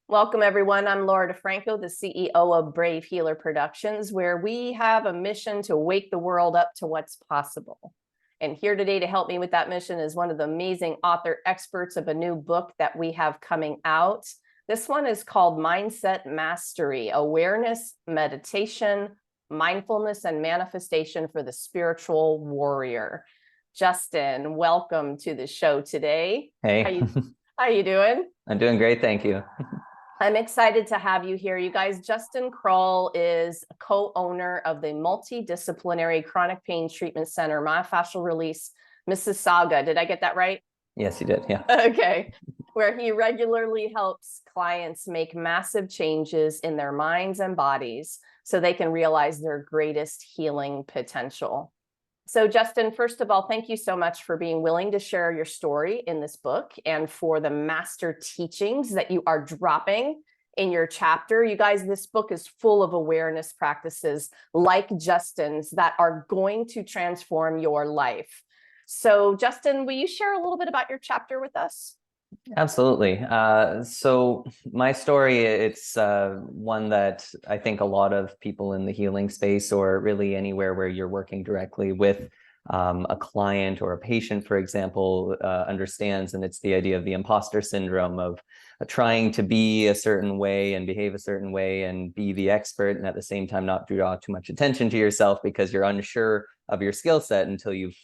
Welcome, everyone. I'm Laura DeFranco, the CEO of Brave Healer Productions, where we have a mission to wake the world up to what's possible. And here today to help me with that mission is one of the amazing author experts of a new book that we have coming out. This one is called Mindset Mastery: Awareness, Meditation, Mindfulness, and Manifestation for the Spiritual Warrior. Justin, welcome to the show today. Hey. How you doing? I'm doing great, thank you. I'm excited to have you here. You guys, Justin Krull is a co-owner of the Multidisciplinary Chronic Pain Treatment Center, Myofascial Release, Mississauga. Did I get that right? Yes, you did, yeah. Okay. Where he regularly helps clients make massive changes in their minds and bodies so they can realize their greatest healing potential. So Justin, first of all, thank you so much for being willing to share your story in this book and for the master teachings that you are dropping in your chapter. You guys, this book is full of awareness practices like Justin's that are going to transform your life. So Justin, will you share a little bit about your chapter with us? Absolutely. So my story, it's one that I think a lot of people in the healing space, or really anywhere where you're working directly with a client or a patient, for example, understands. And it's the idea of the imposter syndrome of trying to be a certain way and behave a certain way and be the expert, and at the same time not draw too much attention to yourself because you're unsure of your skill set until you've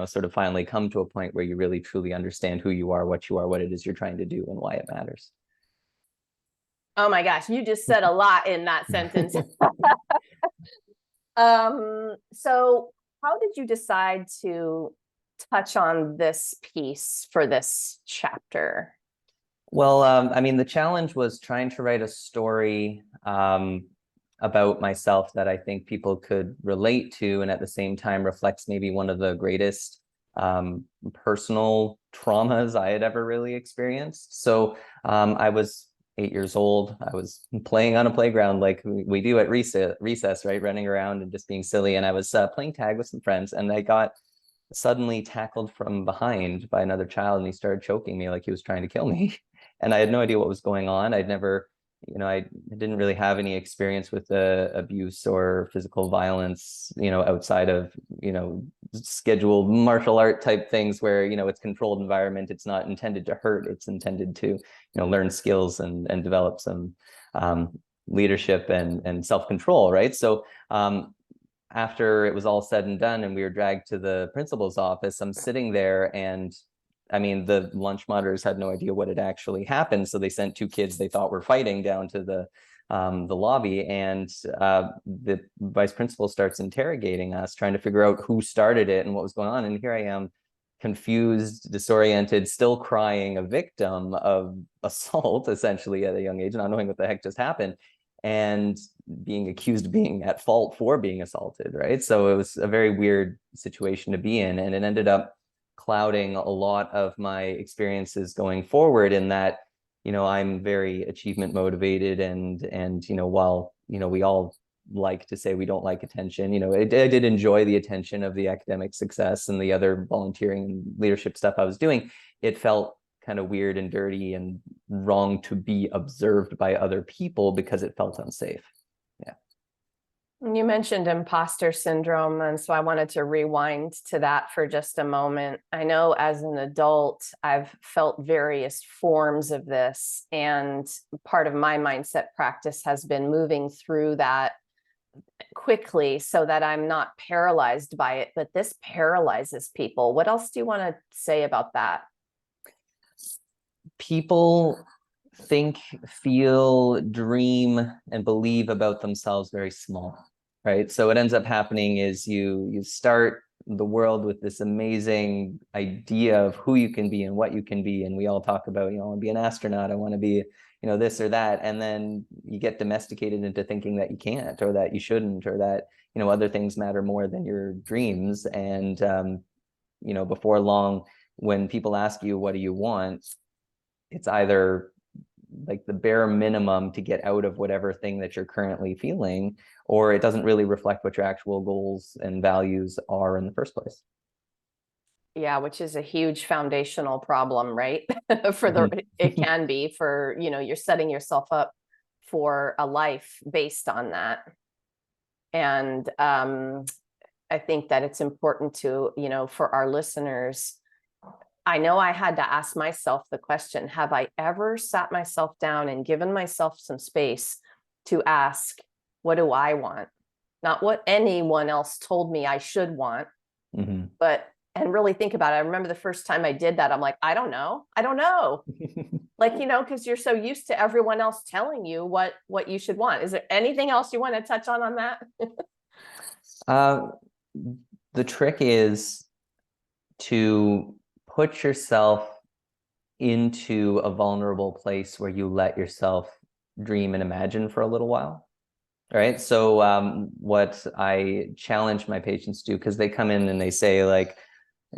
sort of finally come to a point where you really truly understand who you are, what it is you're trying to do, and why it matters. Oh my gosh, you just said a lot in that sentence. So how did you decide to touch on this piece for this chapter? Well, I mean, the challenge was trying to write a story about myself that I think people could relate to, and at the same time reflects maybe one of the greatest personal traumas I had ever really experienced. So I was 8 years old. I was playing on a playground like we do at recess, right? Running around and just being silly. And I was playing tag with some friends, and I got suddenly tackled from behind by another child, and he started choking me like he was trying to kill me. And I had no idea what was going on. I'd never, I didn't really have any experience with abuse or physical violence, outside of, scheduled martial art type things where, it's controlled environment. It's not intended to hurt. It's intended to, learn skills and develop some leadership and self-control, right? So after it was all said and done and we were dragged to the principal's office, I'm sitting there, and I mean, the lunch monitors had no idea what had actually happened. So they sent two kids they thought were fighting down to the lobby, and the vice principal starts interrogating us, trying to figure out who started it and what was going on. And here I am, confused, disoriented, still crying, a victim of assault, essentially at a young age, not knowing what the heck just happened, and being accused of being at fault for being assaulted, right? So it was a very weird situation to be in, and it ended up clouding a lot of my experiences going forward, in that I'm very achievement motivated, and while we all like to say we don't like attention, I did enjoy the attention of the academic success and the other volunteering and leadership stuff I was doing. It felt kind of weird and dirty and wrong to be observed by other people because it felt unsafe. Yeah. You mentioned imposter syndrome, and so I wanted to rewind to that for just a moment. I know as an adult, I've felt various forms of this, and part of my mindset practice has been moving through that quickly so that I'm not paralyzed by it, but this paralyzes people. What else do you want to say about that? People think, feel, dream, and believe about themselves very small, right? So what ends up happening is you start the world with this amazing idea of who you can be and what you can be. And we all talk about, I want to be an astronaut, I want to be, this or that. And then you get domesticated into thinking that you can't, or that you shouldn't, or that, other things matter more than your dreams. And, before long, when people ask you, what do you want? It's either like the bare minimum to get out of whatever thing that you're currently feeling, or it doesn't really reflect what your actual goals and values are in the first place. Yeah, which is a huge foundational problem, right? For Mhm. it can be for, you're setting yourself up for a life based on that. And I think that it's important to, for our listeners, I know I had to ask myself the question, have I ever sat myself down and given myself some space to ask, what do I want? Not what anyone else told me I should want, Mhm. but and really think about it. I remember the first time I did that, I'm like, I don't know. I don't know. Like, because you're so used to everyone else telling you what you should want. Is there anything else you want to touch on that? Uh, the trick is to put yourself into a vulnerable place where you let yourself dream and imagine for a little while. Right. So what I challenge my patients to do, because they come in and they say, like,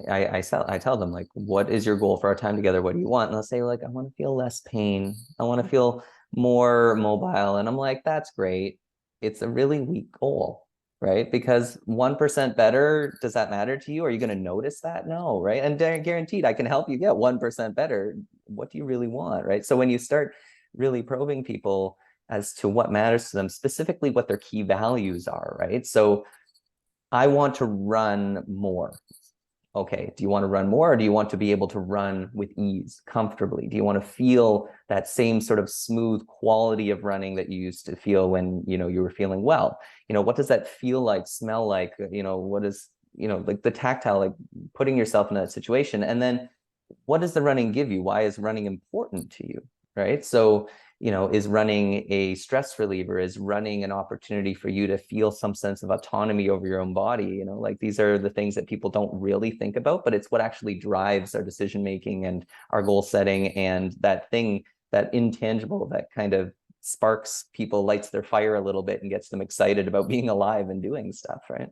I tell them, like, what is your goal for our time together? What do you want? And they'll say, like, I want to feel less pain. I want to feel more mobile. And I'm like, that's great. It's a really weak goal, right? Because 1% better, does that matter to you? Are you going to notice that? No, right? And guaranteed, I can help you get 1% better. What do you really want, right? So when you start really probing people as to what matters to them, specifically what their key values are, right? So I want to run more. Okay, do you want to run more, or do you want to be able to run with ease, comfortably? Do you want to feel that same sort of smooth quality of running that you used to feel when, you were feeling well? What does that feel like, smell like? What is, like the tactile, like putting yourself in that situation. And then what does the running give you? Why is running important to you? Right. So, is running a stress reliever? Is running an opportunity for you to feel some sense of autonomy over your own body? Like these are the things that people don't really think about, but it's what actually drives our decision making and our goal setting, and that thing, that intangible that kind of sparks people, lights their fire a little bit and gets them excited about being alive and doing stuff, right?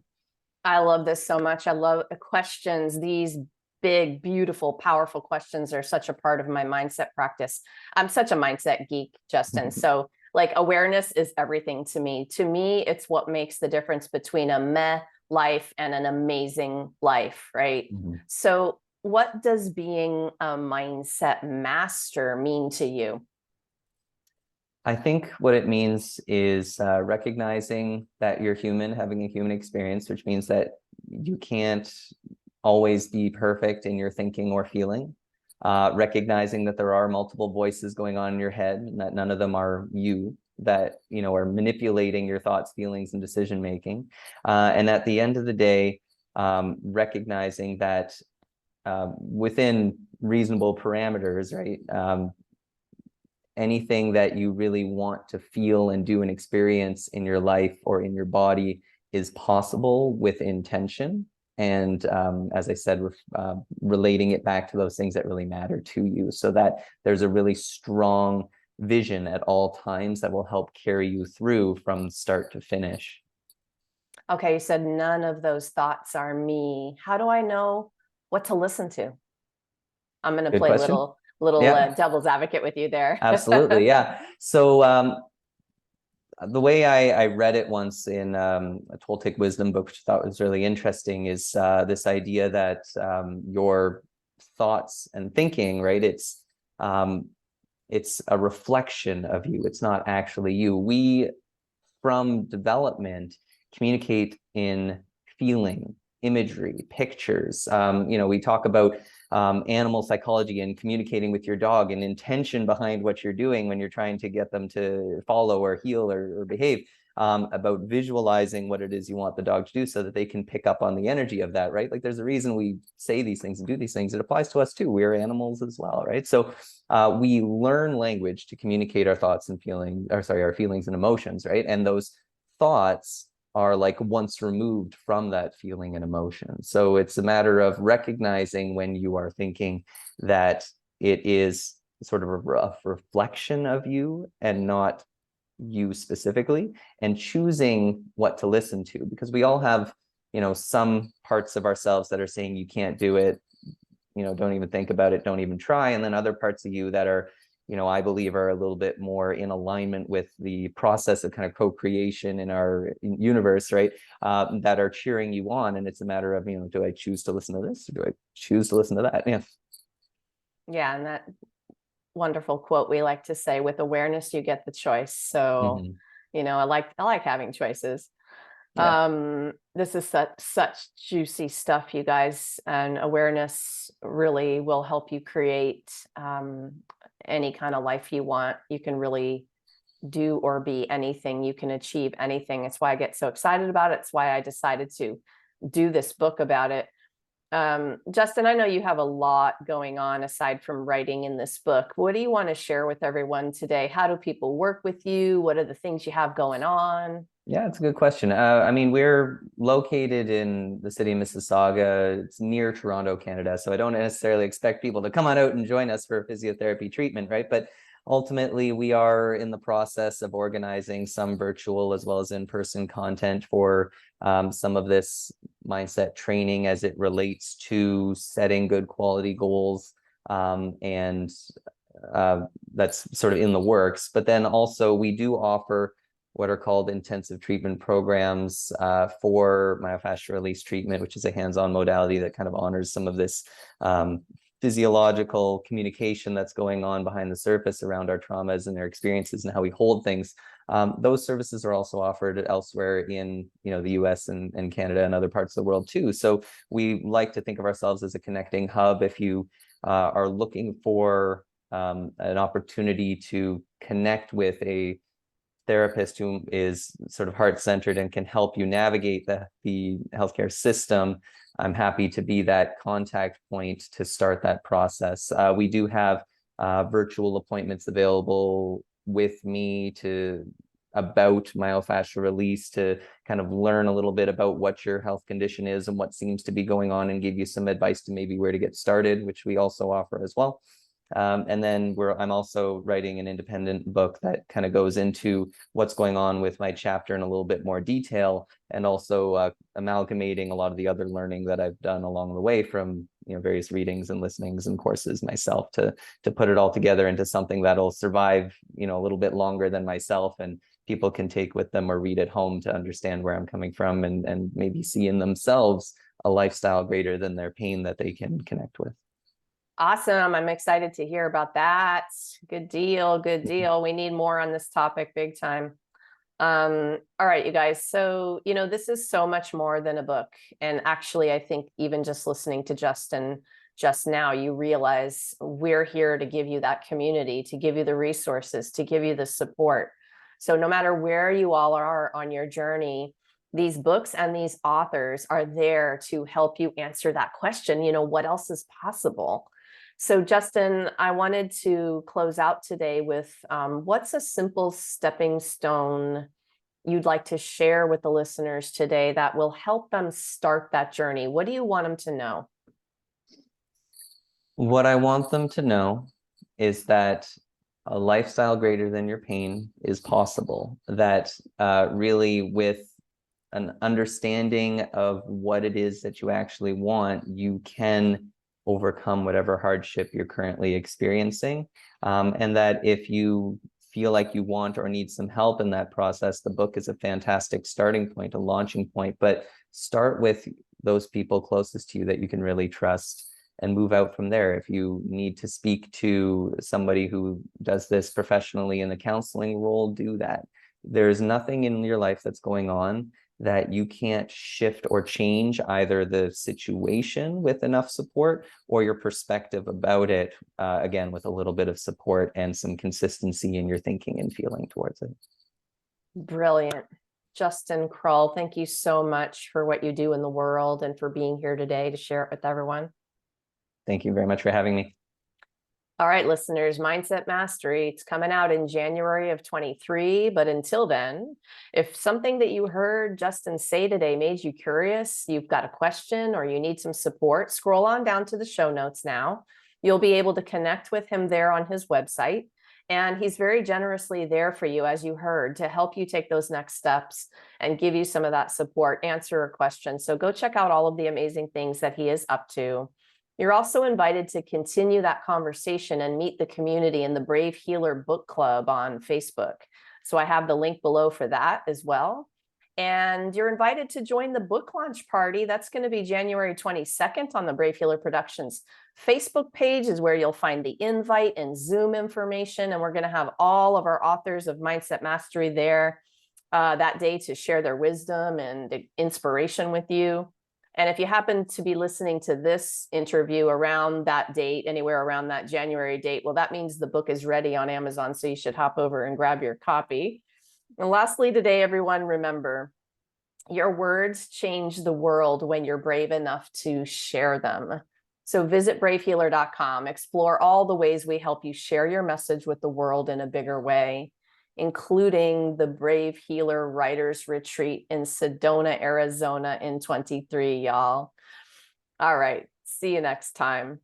I love this so much. I love the questions. These big, beautiful, powerful questions are such a part of my mindset practice. I'm such a mindset geek, Justin. So, like, awareness is everything to me. To me, it's what makes the difference between a meh life and an amazing life, right? Mhm. So, what does being a mindset master mean to you? I think what it means is recognizing that you're human, having a human experience, which means that you can't always be perfect in your thinking or feeling. Recognizing that there are multiple voices going on in your head, and that none of them are you, that are manipulating your thoughts, feelings, and decision making. And at the end of the day, recognizing that within reasonable parameters, right? Anything that you really want to feel and do and experience in your life or in your body is possible with intention. And as I said, relating it back to those things that really matter to you, so that there's a really strong vision at all times that will help carry you through from start to finish. Okay, you said none of those thoughts are me. How do I know what to listen to? I'm going to Good play question. little Yeah, devil's advocate with you there. absolutely. Yeah. So the way I read it once in a Toltec wisdom book, which I thought was really interesting, is this idea that your thoughts and thinking, right? It's a reflection of you. It's not actually you. We, from development, communicate in feeling, imagery, pictures. We talk about animal psychology and communicating with your dog, and intention behind what you're doing when you're trying to get them to follow or heal or behave. About visualizing what it is you want the dog to do so that they can pick up on the energy of that, right? Like there's a reason we say these things and do these things. It applies to us too. We're animals as well, right? So we learn language to communicate our thoughts and feelings, or sorry, our feelings and emotions, right? And those thoughts are like once removed from that feeling and emotion. So it's a matter of recognizing when you are thinking that it is sort of a rough reflection of you and not you specifically, and choosing what to listen to, because we all have, some parts of ourselves that are saying you can't do it, don't even think about it, don't even try, and then other parts of you that are, I believe are a little bit more in alignment with the process of kind of co-creation in our universe, right? That are cheering you on. And it's a matter of, do I choose to listen to this or do I choose to listen to that? Yeah. Yeah. And that wonderful quote we like to say, with awareness, you get the choice. So, Mhm. I like having choices. Yeah. This is such juicy stuff, you guys, and awareness really will help you create any kind of life you want. You can really do or be anything. You can achieve anything. It's why I get so excited about it. It's why I decided to do this book about it. Justin, I know you have a lot going on aside from writing in this book. What do you want to share with everyone today? How do people work with you? What are the things you have going on? Yeah, it's a good question. I mean, we're located in the city of Mississauga. It's near Toronto, Canada. So I don't necessarily expect people to come on out and join us for physiotherapy treatment, right? But ultimately, we are in the process of organizing some virtual as well as in-person content for some of this mindset training as it relates to setting good quality goals. And that's sort of in the works. But then also we do offer what are called intensive treatment programs for myofascial release treatment, which is a hands-on modality that kind of honors some of this physiological communication that's going on behind the surface around our traumas and their experiences and how we hold things. Those services are also offered elsewhere in the US and Canada and other parts of the world too. So we like to think of ourselves as a connecting hub. If you are looking for an opportunity to connect with a therapist who is sort of heart-centered and can help you navigate the healthcare system, I'm happy to be that contact point to start that process. We do have virtual appointments available with me about myofascial release to kind of learn a little bit about what your health condition is and what seems to be going on and give you some advice to maybe where to get started, which we also offer as well. And then I'm also writing an independent book that kind of goes into what's going on with my chapter in a little bit more detail, and also amalgamating a lot of the other learning that I've done along the way from various readings and listenings and courses myself to put it all together into something that'll survive a little bit longer than myself, and people can take with them or read at home to understand where I'm coming from and maybe see in themselves a lifestyle greater than their pain that they can connect with. Awesome. I'm excited to hear about that. Good deal. Good deal. We need more on this topic, big time. All right, you guys. So, this is so much more than a book. And actually, I think even just listening to Justin just now, you realize we're here to give you that community, to give you the resources, to give you the support. So no matter where you all are on your journey, these books and these authors are there to help you answer that question, what else is possible? So Justin, I wanted to close out today with what's a simple stepping stone you'd like to share with the listeners today that will help them start that journey? What do you want them to know? What I want them to know is that a lifestyle greater than your pain is possible. That really, with an understanding of what it is that you actually want, you can overcome whatever hardship you're currently experiencing. And that if you feel like you want or need some help in that process, the book is a fantastic starting point, a launching point. But start with those people closest to you that you can really trust and move out from there. If you need to speak to somebody who does this professionally in the counseling role, do that. There's nothing in your life that's going on that you can't shift or change, either the situation with enough support or your perspective about it, again, with a little bit of support and some consistency in your thinking and feeling towards it. Brilliant. Justin Krull, thank you so much for what you do in the world and for being here today to share it with everyone. Thank you very much for having me. All right, listeners, Mindset Mastery, it's coming out in January of 23. But until then, if something that you heard Justin say today made you curious, you've got a question, or you need some support, scroll on down to the show notes now. You'll be able to connect with him there on his website. And he's very generously there for you, as you heard, to help you take those next steps and give you some of that support, answer a question. So go check out all of the amazing things that he is up to. You're also invited to continue that conversation and meet the community in the Brave Healer Book Club on Facebook. So I have the link below for that as well. And you're invited to join the book launch party. That's going to be January 22nd on the Brave Healer Productions Facebook page is where you'll find the invite and Zoom information. And we're going to have all of our authors of Mindset Mastery there that day to share their wisdom and inspiration with you. And if you happen to be listening to this interview around that date, anywhere around that January date, well, that means the book is ready on Amazon. So you should hop over and grab your copy. And lastly, today, everyone, remember, your words change the world when you're brave enough to share them. So visit bravehealer.com, explore all the ways we help you share your message with the world in a bigger way, including the Brave Healer Writers Retreat in Sedona, Arizona in 23, y'all. All right, see you next time.